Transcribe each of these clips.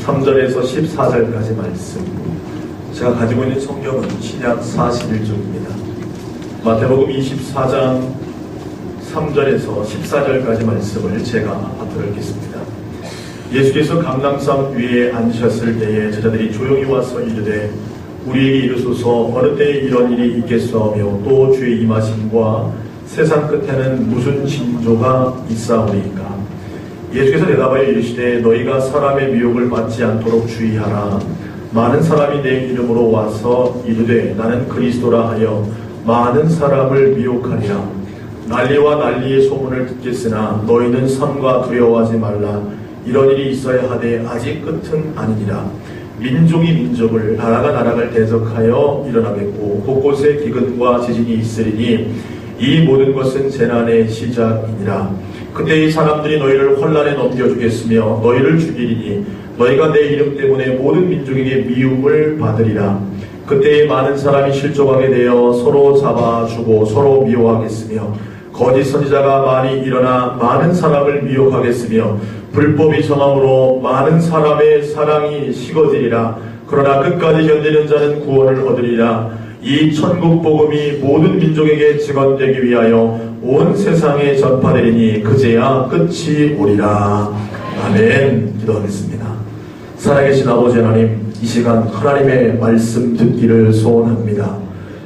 3절에서 14절까지 말씀. 제가 가지고 있는 성경은 신약 41쪽입니다. 마태복음 24장 3절에서 14절까지 말씀을 제가 앞으로 읽겠습니다. 예수께서 감람산 위에 앉으셨을 때에 제자들이 조용히 와서 이르되 우리에게 이르소서 어느 때에 이런 일이 있겠사오며 또 주의 임하심과 세상 끝에는 무슨 징조가 있사오리까. 예수께서 대답하여 이르시되 너희가 사람의 미혹을 받지 않도록 주의하라. 많은 사람이 내 이름으로 와서 이르되 나는 그리스도라 하여 많은 사람을 미혹하리라. 난리와 난리의 소문을 듣겠으나 너희는 삼가 두려워하지 말라. 이런 일이 있어야 하되 아직 끝은 아니니라. 민족이 민족을 나라가 나라를 대적하여 일어나겠고 곳곳에 기근과 지진이 있으리니 이 모든 것은 재난의 시작이니라. 그때 이 사람들이 너희를 혼란에 넘겨주겠으며 너희를 죽이리니 너희가 내 이름 때문에 모든 민족에게 미움을 받으리라. 그때에 많은 사람이 실족하게 되어 서로 잡아주고 서로 미워하겠으며 거짓 선지자가 많이 일어나 많은 사람을 미혹하겠으며 불법이 성함으로 많은 사람의 사랑이 식어지리라. 그러나 끝까지 견디는 자는 구원을 얻으리라. 이 천국 복음이 모든 민족에게 증언되기 위하여 온 세상에 전파되리니 그제야 끝이 오리라. 아멘. 기도하겠습니다. 살아계신 아버지 하나님, 이 시간 하나님의 말씀 듣기를 소원합니다.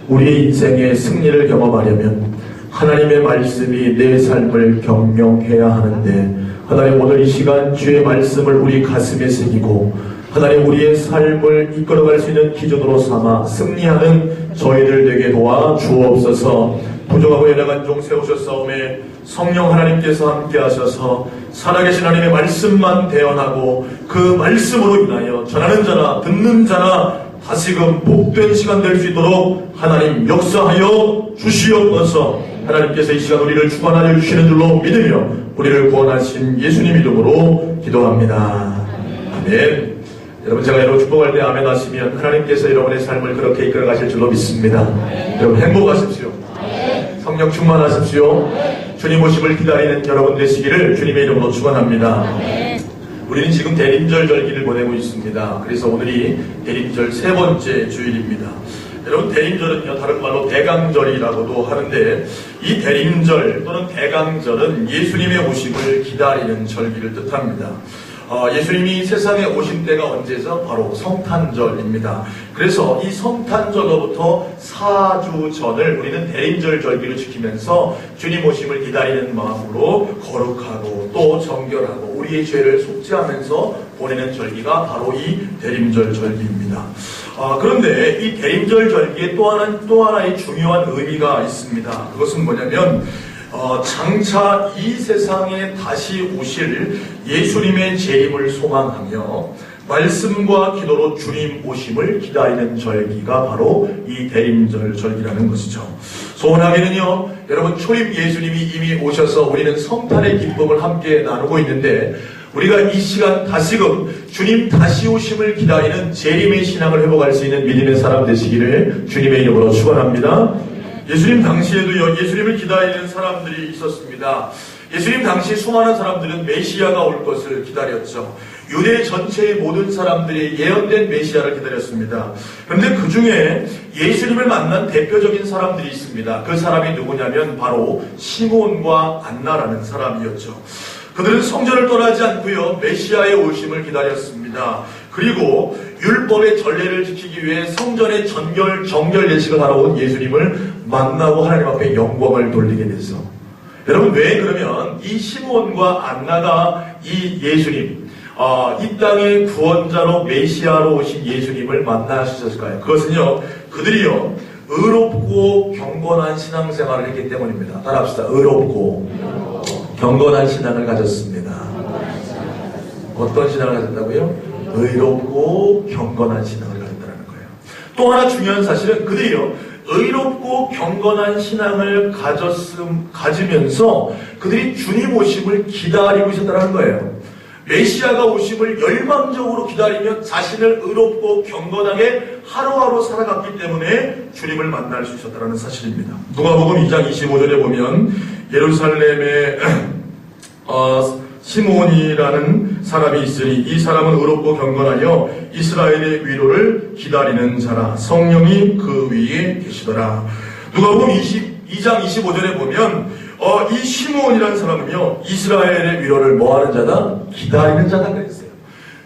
우리 인생의 승리를 경험하려면 하나님의 말씀이 내 삶을 경영해야 하는데 하나님 오늘 이 시간 주의 말씀을 우리 가슴에 새기고 하나님 우리의 삶을 이끌어갈 수 있는 기준으로 삼아 승리하는 저희들 되게 도와 주옵소서. 부족하고 연약한 종 세우셨사오매 성령 하나님께서 함께 하셔서 살아계신 하나님의 말씀만 대언하고 그 말씀으로 인하여 전하는 자나 듣는 자나 다시금 복된 시간 될 수 있도록 하나님 역사하여 주시옵소서. 하나님께서 이 시간 우리를 주관하여 주시는 줄로 믿으며 우리를 구원하신 예수님 이름으로 기도합니다. 아멘. 여러분 제가 여러분 축복할 때 아멘 하시면 하나님께서 여러분의 삶을 그렇게 이끌어 가실 줄로 믿습니다. 여러분 행복하십시오. 성령 충만하십시오. 주님 오심을 기다리는 여러분 되시기를 주님의 이름으로 축원합니다. 우리는 지금 대림절 절기를 보내고 있습니다. 그래서 오늘이 대림절 세 번째 주일입니다. 여러분 대림절은요 다른 말로 대강절이라고도 하는데 이 대림절 또는 대강절은 예수님의 오심을 기다리는 절기를 뜻합니다. 예수님이 세상에 오신 때가 언제죠? 바로 성탄절입니다. 그래서 이 성탄절로부터 4주 전을 우리는 대림절 절기를 지키면서 주님 오심을 기다리는 마음으로 거룩하고 또 정결하고 우리의 죄를 속죄하면서 보내는 절기가 바로 이 대림절 절기입니다. 그런데 이 대림절 절기에 또 하나의 중요한 의미가 있습니다. 그것은 뭐냐면 장차 이 세상에 다시 오실 예수님의 재림을 소망하며 말씀과 기도로 주님 오심을 기다리는 절기가 바로 이 대림절 절기라는 것이죠. 소원하기는요 여러분 초림 예수님이 이미 오셔서 우리는 성탄의 기쁨을 함께 나누고 있는데 우리가 이 시간 다시금 주님 다시 오심을 기다리는 재림의 신앙을 회복할 수 있는 믿음의 사람 되시기를 주님의 이름으로 축원합니다. 예수님 당시에도요 예수님을 기다리는 사람들이 있었습니다. 예수님 당시 수많은 사람들은 메시아가 올 것을 기다렸죠. 유대 전체의 모든 사람들이 예언된 메시아를 기다렸습니다. 그런데 그 중에 예수님을 만난 대표적인 사람들이 있습니다. 그 사람이 누구냐면 바로 시몬과 안나라는 사람이었죠. 그들은 성전을 떠나지 않고요 메시아의 오심을 기다렸습니다. 그리고 율법의 전례를 지키기 위해 성전의 정결 예식을 하러 온 예수님을 만나고 하나님 앞에 영광을 돌리게 됐어. 여러분 왜 그러면 이 시몬과 안나가 이 예수님 이 땅의 구원자로 메시아로 오신 예수님을 만나셨을까요? 그것은요 그들이요 의롭고 경건한 신앙생활을 했기 때문입니다. 따라합시다. 의롭고 경건한 신앙을 가졌습니다. 어떤 신앙을 가졌다고요? 의롭고 경건한 신앙을 가졌다는 거예요. 또 하나 중요한 사실은 그들이요 의롭고 경건한 신앙을 가지면서 그들이 주님 오심을 기다리고 있었다는 거예요. 메시아가 오심을 열망적으로 기다리며 자신을 의롭고 경건하게 하루하루 살아갔기 때문에 주님을 만날 수 있었다는 사실입니다. 누가복음 2장 25절에 보면 예루살렘에 시몬이라는 사람이 있으니 이 사람은 의롭고 경건하여 이스라엘의 위로를 기다리는 자라. 성령이 그 위에 계시더라. 누가복음 22장 25절에 보면 이 시므온이라는 사람은요, 이스라엘의 위로를 뭐하는 자다? 기다리는 자다 그랬어요.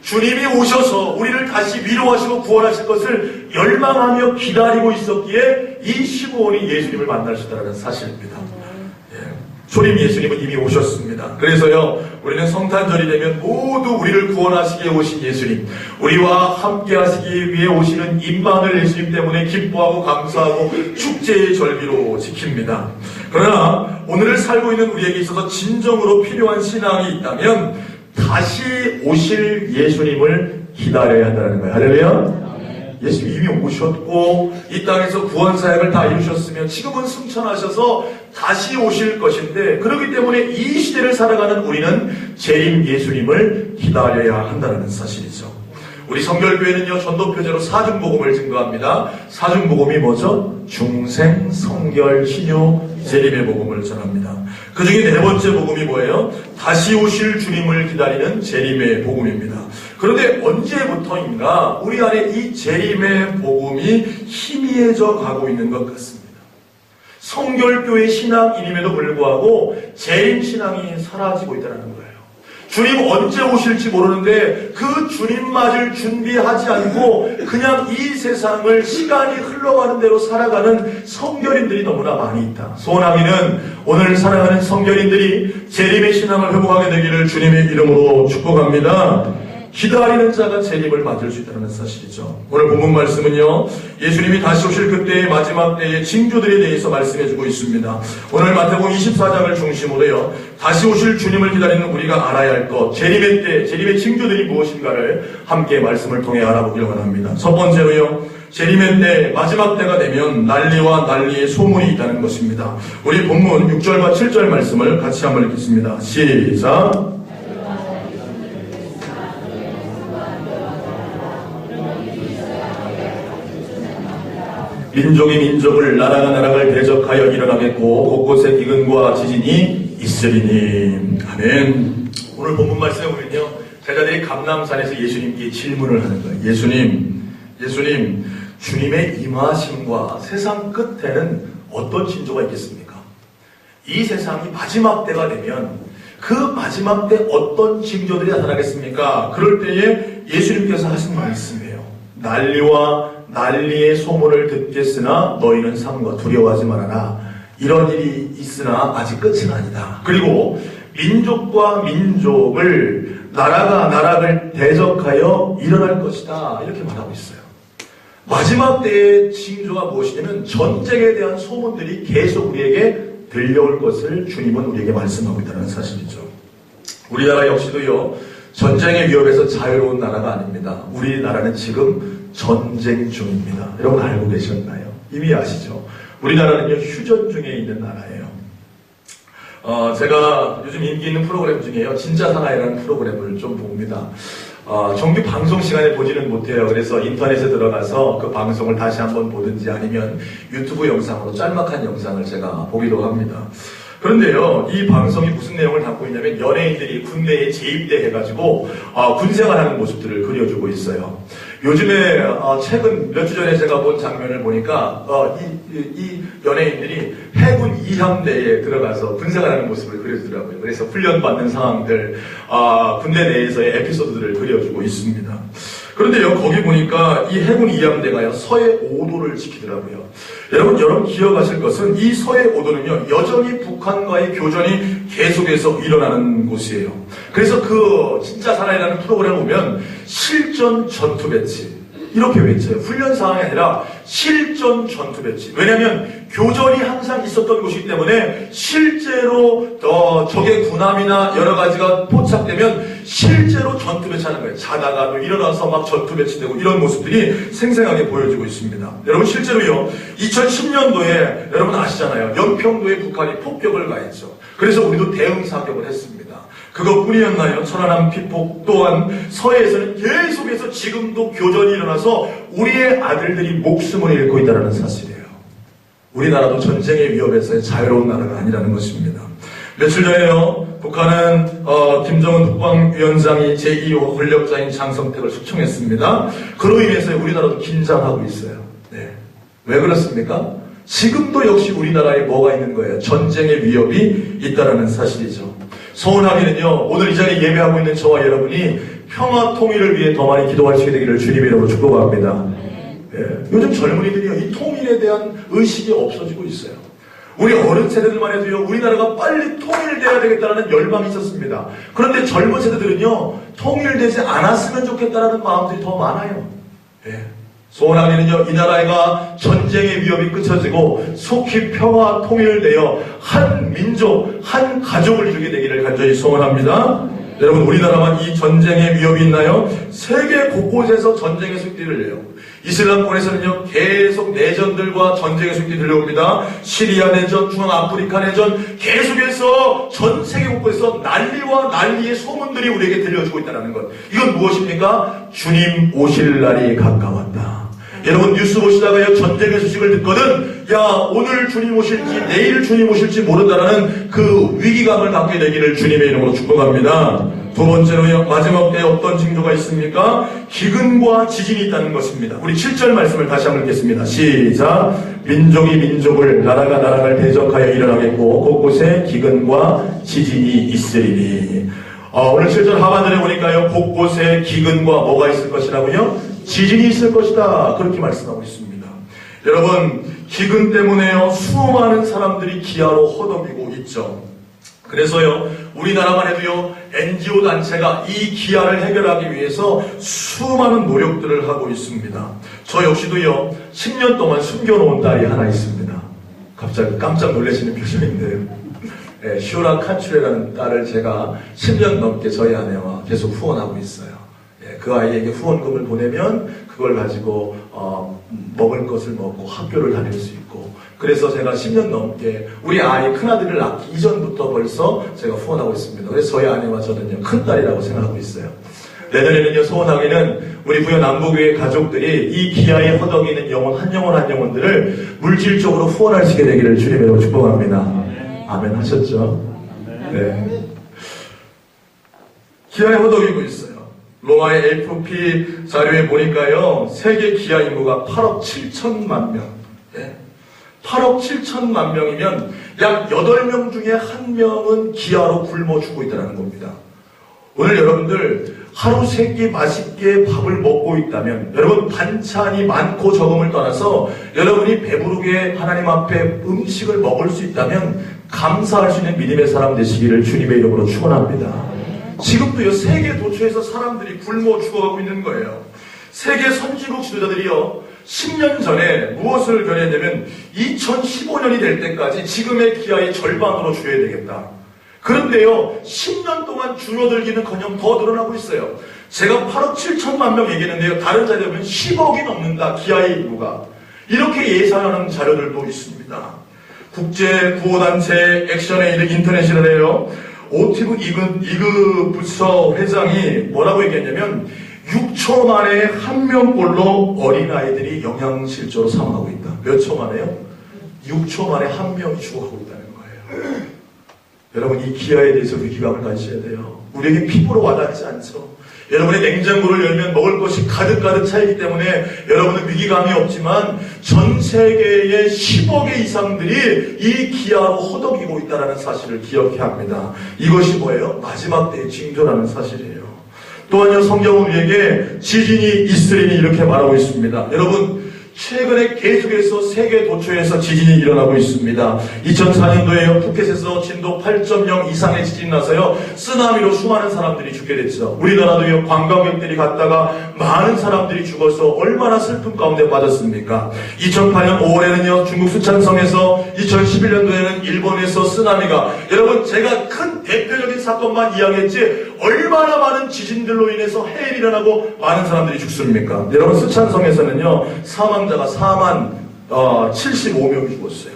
주님이 오셔서 우리를 다시 위로하시고 구원하실 것을 열망하며 기다리고 있었기에 이 시므온이 예수님을 만날 수 있다는 사실입니다. 초림 예수님은 이미 오셨습니다. 그래서요, 우리는 성탄절이 되면 모두 우리를 구원하시기에 오신 예수님, 우리와 함께 하시기 위해 오시는 임마누엘 예수님 때문에 기뻐하고 감사하고 축제의 절기로 지킵니다. 그러나 오늘을 살고 있는 우리에게 있어서 진정으로 필요한 신앙이 있다면 다시 오실 예수님을 기다려야 한다는 거예요. 할렐루야. 예수님이 이미 오셨고 이 땅에서 구원 사역을 다 이루셨으면 지금은 승천하셔서 다시 오실 것인데, 그렇기 때문에 이 시대를 살아가는 우리는 재림 예수님을 기다려야 한다는 사실이죠. 우리 성결교회는요, 전도표제로 사중복음을 증거합니다. 사중복음이 뭐죠? 중생, 성결, 신유, 재림의 복음을 전합니다. 그 중에 네 번째 복음이 뭐예요? 다시 오실 주님을 기다리는 재림의 복음입니다. 그런데 언제부터인가 우리 안에 이 재림의 복음이 희미해져 가고 있는 것 같습니다. 성결교회 신앙인임에도 불구하고 재림 신앙이 사라지고 있다는 거예요. 주님 언제 오실지 모르는데 그 주님 맞을 준비하지 않고 그냥 이 세상을 시간이 흘러가는 대로 살아가는 성결인들이 너무나 많이 있다. 소원하기는 오늘 살아가는 성결인들이 재림의 신앙을 회복하게 되기를 주님의 이름으로 축복합니다. 기다리는 자가 재림을 맞을 수 있다는 사실이죠. 오늘 본문 말씀은요, 예수님이 다시 오실 그때의 마지막 때의 징조들에 대해서 말씀해주고 있습니다. 오늘 마태복음 24장을 중심으로요, 다시 오실 주님을 기다리는 우리가 알아야 할 것, 재림의 때, 재림의 징조들이 무엇인가를 함께 말씀을 통해 알아보기를 원합니다. 첫 번째로요, 재림의 때, 마지막 때가 되면 난리와 난리의 소문이 있다는 것입니다. 우리 본문 6절과 7절 말씀을 같이 한번 읽겠습니다. 시작. 민족이 민족을, 나라가 나라를 대적하여 일어나겠고 곳곳에 기근과 지진이 있으리니. 아멘. 오늘 본문 말씀에 보면요, 제자들이 감람산에서 예수님께 질문을 하는 거예요. 예수님, 주님의 임하심과 세상 끝에는 어떤 징조가 있겠습니까? 이 세상이 마지막 때가 되면 그 마지막 때 어떤 징조들이 나타나겠습니까? 그럴 때에 예수님께서 하신 말씀이에요. 난리와 난리의 소문을 듣겠으나 너희는 삼가 두려워하지 말아라. 이런 일이 있으나 아직 끝은 아니다. 그리고 민족과 민족을, 나라가 나라를 대적하여 일어날 것이다. 이렇게 말하고 있어요. 마지막 때의 징조가 무엇이냐면 전쟁에 대한 소문들이 계속 우리에게 들려올 것을 주님은 우리에게 말씀하고 있다는 사실이죠. 우리나라 역시도요, 전쟁의 위협에서 자유로운 나라가 아닙니다. 우리나라는 지금 전쟁 중입니다. 여러분 알고 계셨나요? 이미 아시죠? 우리나라는요, 휴전 중에 있는 나라예요. 제가 요즘 인기 있는 프로그램 중에요, 진짜 사나이라는 프로그램을 좀 봅니다. 정규 방송 시간에 보지는 못해요. 그래서 인터넷에 들어가서 그 방송을 다시 한번 보든지 아니면 유튜브 영상으로 짤막한 영상을 제가 보기도 합니다. 그런데요, 이 방송이 무슨 내용을 담고 있냐면 연예인들이 군대에 재입대 해가지고 군생활하는 모습들을 그려주고 있어요. 요즘에 최근 몇 주 전에 제가 본 장면을 보니까 이 연예인들이 해군 2함대에 들어가서 군생활하는 모습을 그려주더라고요. 그래서 훈련받는 상황들, 군대 내에서의 에피소드들을 그려주고 있습니다. 그런데요, 거기 보니까 이 해군 2함대가요, 서해 5도를 지키더라고요. 여러분 기억하실 것은 이 서해 5도는요, 여전히 북한과의 교전이 계속해서 일어나는 곳이에요. 그래서 그 진짜 사나이라는 프로그램을 보면 실전 전투 배치, 이렇게 외쳐요. 훈련 상황이 아니라 실전 전투 배치. 왜냐하면 교전이 항상 있었던 곳이기 때문에 실제로 적의 군함이나 여러 가지가 포착되면 실제로 전투 배치하는 거예요. 자다가 또 일어나서 막 전투 배치되고 이런 모습들이 생생하게 보여지고 있습니다. 여러분 실제로요, 2010년도에 여러분 아시잖아요. 연평도에 북한이 폭격을 가했죠. 그래서 우리도 대응 사격을 했습니다. 그것뿐이었나요? 천안함 피폭 또한 서해에서는 계속해서 지금도 교전이 일어나서 우리의 아들들이 목숨을 잃고 있다는 사실이에요. 우리나라도 전쟁의 위협에서의 자유로운 나라가 아니라는 것입니다. 며칠 전에요, 북한은 김정은 국방위원장이 제2호 권력자인 장성택을 초청했습니다. 그로 인해서 우리나라도 긴장하고 있어요. 네. 왜 그렇습니까? 지금도 역시 우리나라에 뭐가 있는 거예요? 전쟁의 위협이 있다는 사실이죠. 소원하기는요, 오늘 이 자리에 예배하고 있는 저와 여러분이 평화 통일을 위해 더 많이 기도할 수 있게 되기를 주님의 이름으로 축복합니다. 예, 요즘 젊은이들이요, 이 통일에 대한 의식이 없어지고 있어요. 우리 어른 세대들만 해도요, 우리나라가 빨리 통일돼야 되겠다는 열망이 있었습니다. 그런데 젊은 세대들은요, 통일되지 않았으면 좋겠다는 마음들이 더 많아요. 예. 소원하기는요, 이 나라가 전쟁의 위협이 그쳐지고 속히 평화 통일되어 한 민족, 한 가족을 이루게 되기를 간절히 소원합니다. 여러분, 우리나라만 이 전쟁의 위협이 있나요? 세계 곳곳에서 전쟁의 소식들을 내요. 이슬람권에서는요, 계속 내전들과 전쟁의 소식들이 들려옵니다. 시리아 내전, 중앙아프리카 내전, 계속해서 전 세계 곳곳에서 난리와 난리의 소문들이 우리에게 들려주고 있다는 것. 이건 무엇입니까? 주님 오실 날이 가까웠다. 여러분, 뉴스 보시다가요, 전쟁의 소식을 듣거든, 야, 오늘 주님 오실지, 내일 주님 오실지 모른다라는 그 위기감을 갖게 되기를 주님의 이름으로 축복합니다. 두 번째로요, 마지막 때에 어떤 징조가 있습니까? 기근과 지진이 있다는 것입니다. 우리 7절 말씀을 다시 한번 읽겠습니다. 시작. 민족이 민족을, 나라가 나라를 대적하여 일어나겠고 곳곳에 기근과 지진이 있으리니. 오늘 7절 하반절에 보니까요, 곳곳에 기근과 뭐가 있을 것이라고요? 지진이 있을 것이다. 그렇게 말씀하고 있습니다. 여러분, 기근 때문에요, 수많은 사람들이 기아로 허덕이고 있죠. 그래서요, 우리나라만 해도요, NGO 단체가 이 기아를 해결하기 위해서 수많은 노력들을 하고 있습니다. 저 역시도요, 10년 동안 숨겨놓은 딸이 하나 있습니다. 갑자기 깜짝 놀라시는 표정인데요. 네, 슈라 카츄레라는 딸을 제가 10년 넘게 저희 아내와 계속 후원하고 있어요. 그 아이에게 후원금을 보내면 그걸 가지고 먹을 것을 먹고 학교를 다닐 수 있고, 그래서 제가 10년 넘게 우리 아이 큰아들을 낳기 이전부터 벌써 제가 후원하고 있습니다. 그래서 저희 아내와 저는요, 큰딸이라고 생각하고 있어요. 내년에는요, 소원하기는 우리 부여 남부교회 가족들이 이 기아에 허덕이는 영혼 한 영혼들을 물질적으로 후원할 수 있게 되기를 주님으로 축복합니다. 아멘 하셨죠? 네. 기아에 허덕이고 있어요. 로마의 AFP 자료에 보니까요, 세계 기아 인구가 8억 7천만 명. 예? 8억 7천만 명이면 약 8명 중에 1명은 기아로 굶어 죽고 있다는 겁니다. 오늘 여러분들 하루 3끼 맛있게 밥을 먹고 있다면, 여러분 반찬이 많고 적음을 떠나서 여러분이 배부르게 하나님 앞에 음식을 먹을 수 있다면 감사할 수 있는 믿음의 사람 되시기를 주님의 이름으로 축원합니다. 지금도요, 세계 도처에서 사람들이 굶어 죽어가고 있는 거예요. 세계 선진국 지도자들이요, 10년 전에 무엇을 결의했냐면 2015년이 될 때까지 지금의 기아의 절반으로 줄여야 되겠다. 그런데요, 10년 동안 줄어들기는커녕 더 늘어나고 있어요. 제가 8억 7천만 명 얘기했는데요, 다른 자료에 보면 10억이 넘는다, 기아의 인구가. 이렇게 예상하는 자료들도 있습니다. 국제 구호단체 액션에이드 인터내셔널에요, 오티브 이그 부서 회장이 뭐라고 얘기했냐면 6초 만에 1명꼴로 어린아이들이 영양실조로 사망하고 있다. 몇 초 만에요? 6초 만에 1명이 죽어가고 있다는 거예요. 여러분, 이 기아에 대해서 위기감을 가지셔야 돼요. 우리에게 피부로 와닿지 않죠. 여러분의 냉장고를 열면 먹을 것이 가득가득 차있기 때문에 여러분은 위기감이 없지만 전 세계의 10억의 이상들이 이 기아로 허덕이고 있다는 사실을 기억해야 합니다. 이것이 뭐예요? 마지막 때의 징조라는 사실이에요. 또한요, 성경은 우리에게 지진이 있으리니 이렇게 말하고 있습니다. 여러분, 최근에 계속해서 세계 도처에서 지진이 일어나고 있습니다. 2004년도에요, 푸켓에서 진도 8.0 이상의 지진이 나서요, 쓰나미로 수많은 사람들이 죽게 됐죠. 우리나라도요, 관광객들이 갔다가 많은 사람들이 죽어서 얼마나 슬픔 가운데 빠졌습니까? 2008년 5월에는요, 중국 수촨성에서, 2011년도에는 일본에서 쓰나미가, 여러분, 제가 큰 대표적인 사건만 이야기했지 얼마나 많은 지진들로 인해서 해일이 일어나고 많은 사람들이 죽습니까? 여러분, 수촨성에서는요, 사망자가 4만 75명이 죽었어요.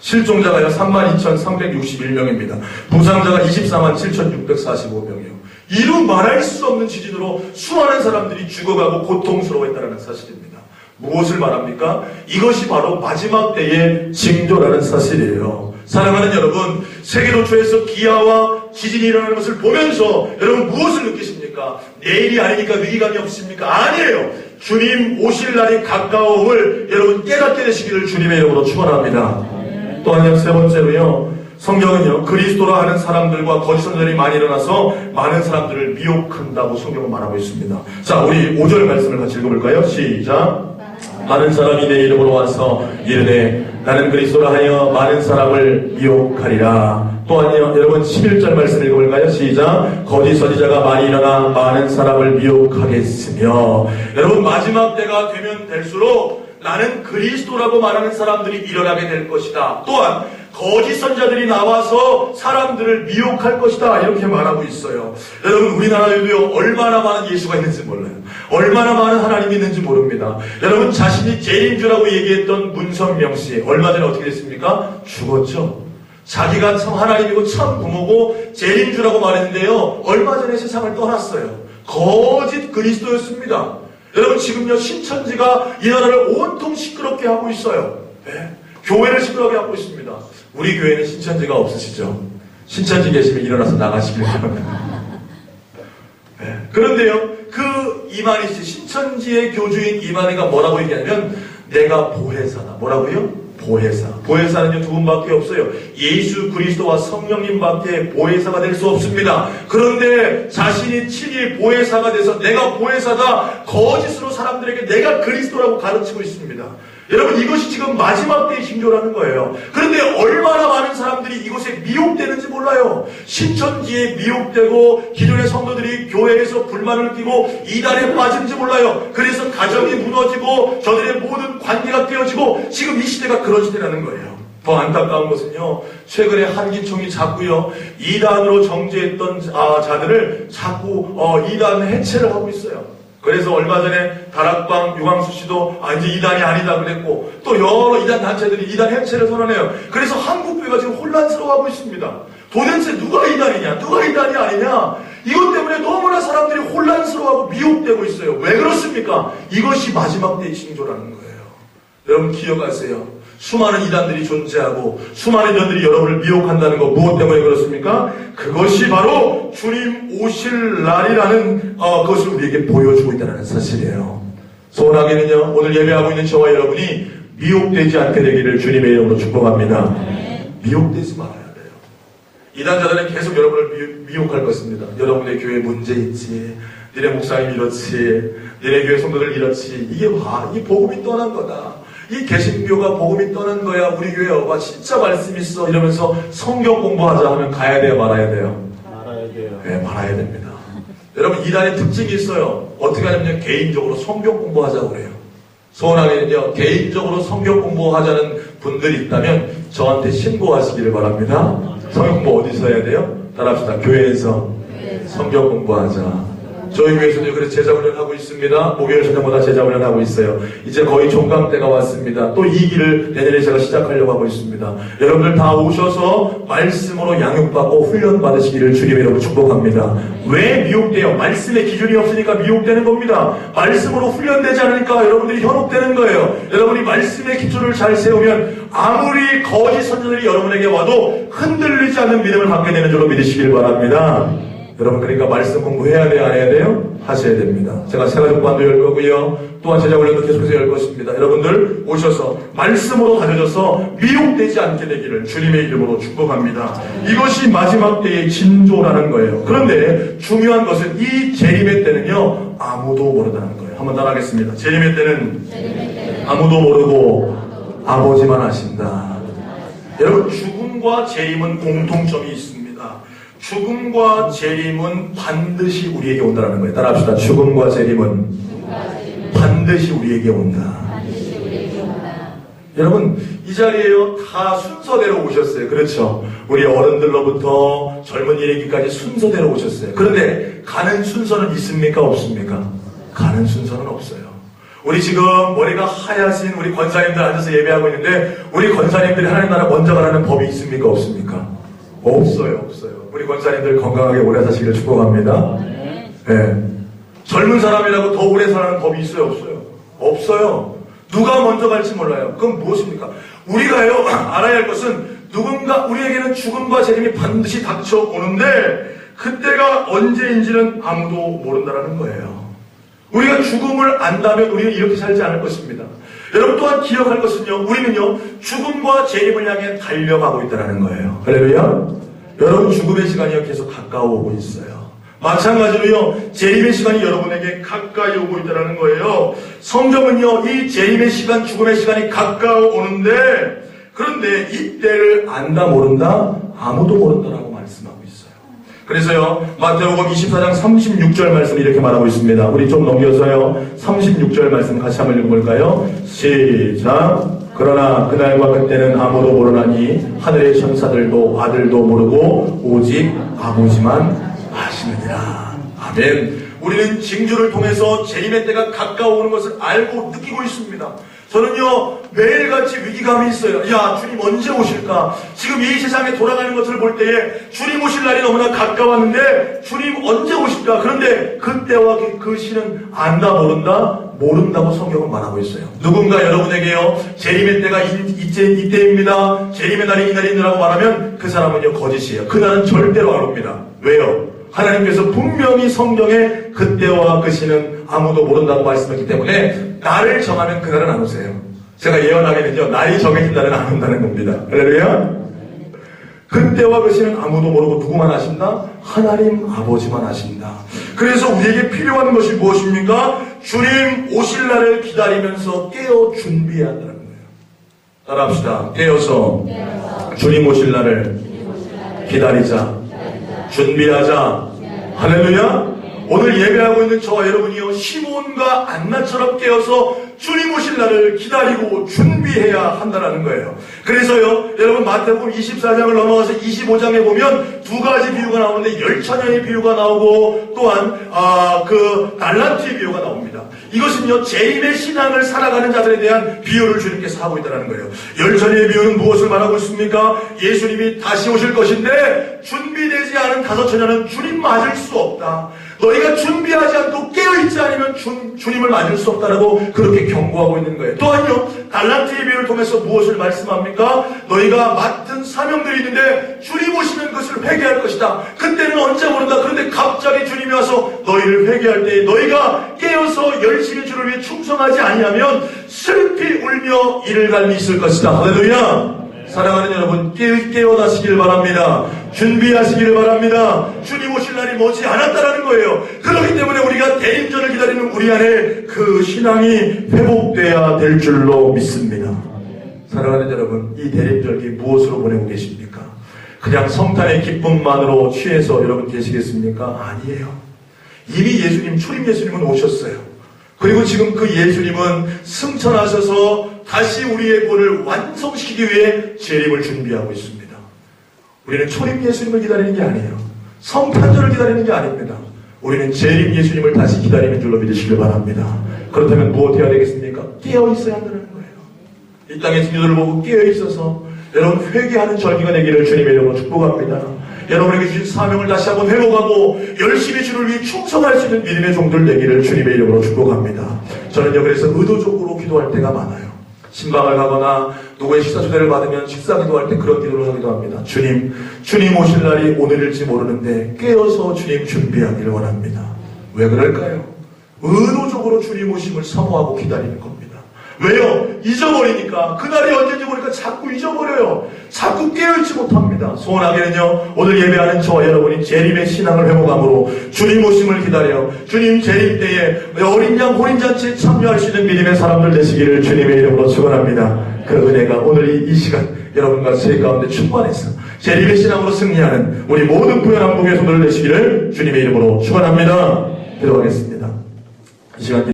실종자가요, 32,361명입니다. 부상자가 24만 7,645명이요. 이루 말할 수 없는 지진으로 수많은 사람들이 죽어가고 고통스러워했다는 사실입니다. 무엇을 말합니까? 이것이 바로 마지막 때의 징조라는 사실이에요. 사랑하는 여러분, 세계 도처에서 기아와 지진이 일어나는 것을 보면서 여러분 무엇을 느끼십니까? 내일이 아니니까 위기감이 없습니까? 아니에요. 주님 오실 날이 가까움을 여러분 깨닫게 되시기를 주님의 이름으로 축원합니다. 또한 세 번째로요. 성경은요, 그리스도라 하는 사람들과 거짓 선자들이 많이 일어나서 많은 사람들을 미혹한다고 성경은 말하고 있습니다. 자, 우리 5절 말씀을 같이 읽어볼까요? 시작. 많은 사람이 내 이름으로 와서 이르되 나는 그리스도라 하여 많은 사람을 미혹하리라. 또한요, 여러분 11절 말씀 읽어볼까요? 시작. 거짓 선지자가 많이 일어나 많은 사람을 미혹하겠으며. 여러분 마지막 때가 되면 될수록 나는 그리스도라고 말하는 사람들이 일어나게 될 것이다. 또한 거짓 선자들이 나와서 사람들을 미혹할 것이다. 이렇게 말하고 있어요. 여러분 우리나라에도요 얼마나 많은 예수가 있는지 몰라요. 얼마나 많은 하나님이 있는지 모릅니다. 여러분 자신이 재림주라고 얘기했던 문선명 씨 얼마 전에 어떻게 됐습니까? 죽었죠. 자기가 참 하나님이고 참 부모고 재림주라고 말했는데요 얼마 전에 세상을 떠났어요. 거짓 그리스도였습니다. 여러분 지금요 신천지가 이 나라를 온통 시끄럽게 하고 있어요. 네? 교회를 시끄럽게 하고 있습니다. 우리 교회는 신천지가 없으시죠? 신천지 계시면 일어나서 나가시길 바랍니다. 네. 그런데요 그 이만희 씨 신천지의 교주인 이만희가 뭐라고 얘기하냐면 내가 보혜사다. 뭐라고요? 보혜사. 보혜사는요 두 분밖에 없어요. 예수 그리스도와 성령님밖에 보혜사가 될 수 없습니다. 그런데 자신이 친히 보혜사가 돼서 내가 보혜사다 거짓으로 사람들에게 내가 그리스도라고 가르치고 있습니다. 여러분 이것이 지금 마지막 때의 징조라는 거예요. 그런데 얼마나 많은 사람들이 이곳에 미혹되는지 몰라요. 신천지에 미혹되고 기존의 성도들이 교회에서 불만을 띠고 이단에 빠진지 몰라요. 그래서 가정이 무너지고 저들의 모든 관계가 깨어지고 지금 이 시대가 그런 시대라는 거예요. 더 안타까운 것은요 최근에 한기총이 자꾸요 이단으로 정죄했던 자들을 자꾸 이단 해체를 하고 있어요. 그래서 얼마 전에 다락방 유광수 씨도 이제 이단이 아니다 그랬고 또 여러 이단 단체들이 이단 해체를 선언해요. 그래서 한국교회가 지금 혼란스러워하고 있습니다. 도대체 누가 이단이냐 누가 이단이 아니냐 이것 때문에 너무나 사람들이 혼란스러워하고 미혹되고 있어요. 왜 그렇습니까? 이것이 마지막 때의 징조라는 거예요. 여러분 기억하세요. 수많은 이단들이 존재하고 수많은 이단들이 여러분을 미혹한다는 거 무엇 때문에 그렇습니까? 그것이 바로 주님 오실 날이라는 것을 우리에게 보여주고 있다는 사실이에요. 소원하기는요 오늘 예배하고 있는 저와 여러분이 미혹되지 않게 되기를 주님의 이름으로 축복합니다. 미혹되지 말아야 돼요. 이단자들은 계속 여러분을 미혹할 것입니다. 여러분의 교회 문제 있지, 니네 목사님 이렇지, 니네 교회 성도들 이렇지, 이게 봐, 이 복음이 떠난 거다. 이 개신교가 복음이 떠난 거야. 우리 교회 와 진짜 말씀 있어. 이러면서 성경 공부하자 하면 가야 돼요? 말아야 돼요? 말아야 돼요. 네, 말아야 됩니다. 여러분 이단의 특징이 있어요. 어떻게 하냐면 개인적으로 성경 공부하자고 그래요. 소원하게는요 개인적으로 성경 공부하자는 분들이 있다면 저한테 신고하시기를 바랍니다. 성경 공부 어디서 해야 돼요? 따라합시다. 교회에서 성경 공부하자. 저희 교회에서도 그래서 제자훈련하고 있습니다. 목요일 저녁마다 제자훈련하고 있어요. 이제 거의 종강 때가 왔습니다. 또 이 길을 내년에 제가 시작하려고 하고 있습니다. 여러분들 다 오셔서 말씀으로 양육받고 훈련받으시기를 주님의 이름으로 축복합니다. 왜 미혹돼요? 말씀의 기준이 없으니까 미혹되는 겁니다. 말씀으로 훈련되지 않으니까 여러분들이 현혹되는 거예요. 여러분이 말씀의 기초를 잘 세우면 아무리 거짓 선자들이 여러분에게 와도 흔들리지 않는 믿음을 갖게 되는 줄로 믿으시길 바랍니다. 여러분 그러니까 말씀 공부해야 돼요? 안 해야 돼요? 하셔야 됩니다. 제가 새가족반도 열 거고요. 또한 제자훈련도 계속해서 열 것입니다. 여러분들 오셔서 말씀으로 다져져서 미혹되지 않게 되기를 주님의 이름으로 축복합니다. 이것이 마지막 때의 징조라는 거예요. 그런데 중요한 것은 이 재림의 때는요 아무도 모른다는 거예요. 한번 따라하겠습니다. 재림의 때는 아무도 모르고 아버지만 아신다. 여러분 죽음과 재림은 공통점이 있습니다. 죽음과 재림은 반드시 우리에게 온다는 거예요. 따라합시다. 죽음과 재림은 반드시 우리에게 온다. 여러분 이 자리에요 다 순서대로 오셨어요. 그렇죠? 우리 어른들로부터 젊은이에게까지 순서대로 오셨어요. 그런데 가는 순서는 있습니까? 없습니까? 가는 순서는 없어요. 우리 지금 머리가 하얗신 우리 권사님들 앉아서 예배하고 있는데 우리 권사님들이 하나님 나라 먼저 가라는 법이 있습니까? 없습니까? 없어요. 우리 권사님들 건강하게 오래 사시기를 축복합니다. 네. 젊은 사람이라고 더 오래 살아는 법이 있어요? 없어요? 없어요. 누가 먼저 갈지 몰라요. 그럼 무엇입니까? 우리가요 알아야 할 것은 누군가 우리에게는 죽음과 재림이 반드시 닥쳐오는데 그때가 언제인지는 아무도 모른다는 거예요. 우리가 죽음을 안다면 우리는 이렇게 살지 않을 것입니다. 여러분 또한 기억할 것은요, 우리는요 죽음과 재림을 향해 달려가고 있다는 거예요. 할렐루야. 여러분 죽음의 시간이 계속 가까워오고 있어요. 마찬가지로요 재림의 시간이 여러분에게 가까이 오고 있다는 거예요. 성경은요 이 재림의 시간, 죽음의 시간이 가까워오는데 그런데 이때를 안다 모른다 아무도 모른다라고 말씀하고 있어요. 그래서요 마태복음 24장 36절 말씀 이렇게 말하고 있습니다. 우리 좀 넘겨서요 36절 말씀 같이 한번 읽어볼까요? 시작. 그러나 그날과 그때는 아무도 모르나니 하늘의 천사들도 아들도 모르고 오직 아버지만 아시느니라. 아멘. 우리는 징조를 통해서 재림의 때가 가까워오는 것을 알고 느끼고 있습니다. 저는요 매일같이 위기감이 있어요. 야 주님 언제 오실까? 지금 이 세상에 돌아가는 것을 볼 때에 주님 오실 날이 너무나 가까웠는데 주님 언제 오실까? 그런데 그때와 그 시는 안다 모른다 모른다고 성경은 말하고 있어요. 누군가 여러분에게요 재림의 때가 이때입니다, 재림의 날이 이날이라고 말하면 그 사람은요 거짓이에요. 그날은 절대로 안 옵니다. 왜요? 하나님께서 분명히 성경에 그때와 그 시는 아무도 모른다고 말씀했기 때문에 날을 정하면 그날은 안 오세요. 제가 예언하기는요 날이 정해진 날은 안 온다는 겁니다. 할렐루야. 그때와 그 시는 아무도 모르고 누구만 아신다? 하나님 아버지만 아신다. 그래서 우리에게 필요한 것이 무엇입니까? 주님 오실 날을 기다리면서 깨어 준비해야 한다는 거예요. 따라합시다. 깨어서 주님 오실 날을 기다리자. 준비하자. 할렐루야. 오늘 예배하고 있는 저와 여러분이요 시몬과 안나처럼 깨어서 주님 오실 날을 기다리고 준비해야 한다는 거예요. 그래서요 여러분 마태복음 24장을 넘어가서 25장에 보면 두 가지 비유가 나오는데 열처녀의 비유가 나오고 또한 그 달란트의 비유가 나옵니다. 이것은요 재림의 신앙을 살아가는 자들에 대한 비유를 주님께서 하고 있다는 거예요. 열처녀의 비유는 무엇을 말하고 있습니까? 예수님이 다시 오실 것인데 준비되지 않은 다섯 처녀는 주님 맞을 수 없다. 너희가 준비하지 않고 깨어있지 않으면 주님을 맞을 수 없다라고 그렇게 경고하고 있는 거예요. 또한요 달란트의 비유를 통해서 무엇을 말씀합니까? 너희가 맡은 사명들이 있는데 주님 오시면 그것을 회개할 것이다. 그때는 언제 모른다. 그런데 갑자기 주님이 와서 너희를 회개할 때 너희가 깨어서 열심히 주를 위해 충성하지 아니하면 슬피 울며 이를 갈미 있을 것이다. 할렐루야. 사랑하는 여러분 깨어나시길 바랍니다. 준비하시기를 바랍니다. 주님 오실 날이 머지 않았다라는 거예요. 그렇기 때문에 우리가 대림절을 기다리는 우리 안에 그 신앙이 회복돼야 될 줄로 믿습니다. 사랑하는 여러분 이 대림절기 무엇으로 보내고 계십니까? 그냥 성탄의 기쁨만으로 취해서 여러분 계시겠습니까? 아니에요. 이미 예수님 초림 예수님은 오셨어요. 그리고 지금 그 예수님은 승천하셔서 다시 우리의 구원을 완성시키기 위해 재림을 준비하고 있습니다. 우리는 초림 예수님을 기다리는 게 아니에요. 성탄절을 기다리는 게 아닙니다. 우리는 재림 예수님을 다시 기다리는 줄로 믿으시길 바랍니다. 그렇다면 무엇 해야 되겠습니까? 깨어 있어야 한다는 거예요. 이 땅의 증조들을 보고 깨어 있어서 여러분 회개하는 절기가 되기를 주님의 이름으로 축복합니다. 여러분에게 주신 사명을 다시 한번 회복하고 열심히 주를 위해 충성할 수 있는 믿음의 종들 되기를 주님의 이름으로 축복합니다. 저는요 그래서 의도적으로 기도할 때가 많아요. 신방을 가거나 누구의 식사 초대를 받으면 식사 기도할 때 그런 기도를 하기도 합니다. 주님 오실 날이 오늘일지 모르는데 깨어서 주님 준비하기를 원합니다. 왜 그럴까요? 의도적으로 주님 오심을 사모하고 기다리는 겁니다. 왜요? 잊어버리니까. 그날이 언제인지 모르니까 자꾸 잊어버려요. 자꾸 깨어있지 못합니다. 소원하게는요 오늘 예배하는 저와 여러분이 재림의 신앙을 회복함으로 주님 오심을 기다려 주님 재림 때에 어린 양 혼인잔치에 참여할 수 있는 믿음의 사람들 되시기를 주님의 이름으로 축원합니다. 그 은혜가 오늘 이 시간 여러분과 저희 가운데 충만해서 재림의 신앙으로 승리하는 우리 모든 부연왕국의 손들을 내시기를 주님의 이름으로 축원합니다. 기도하겠습니다. 이 시간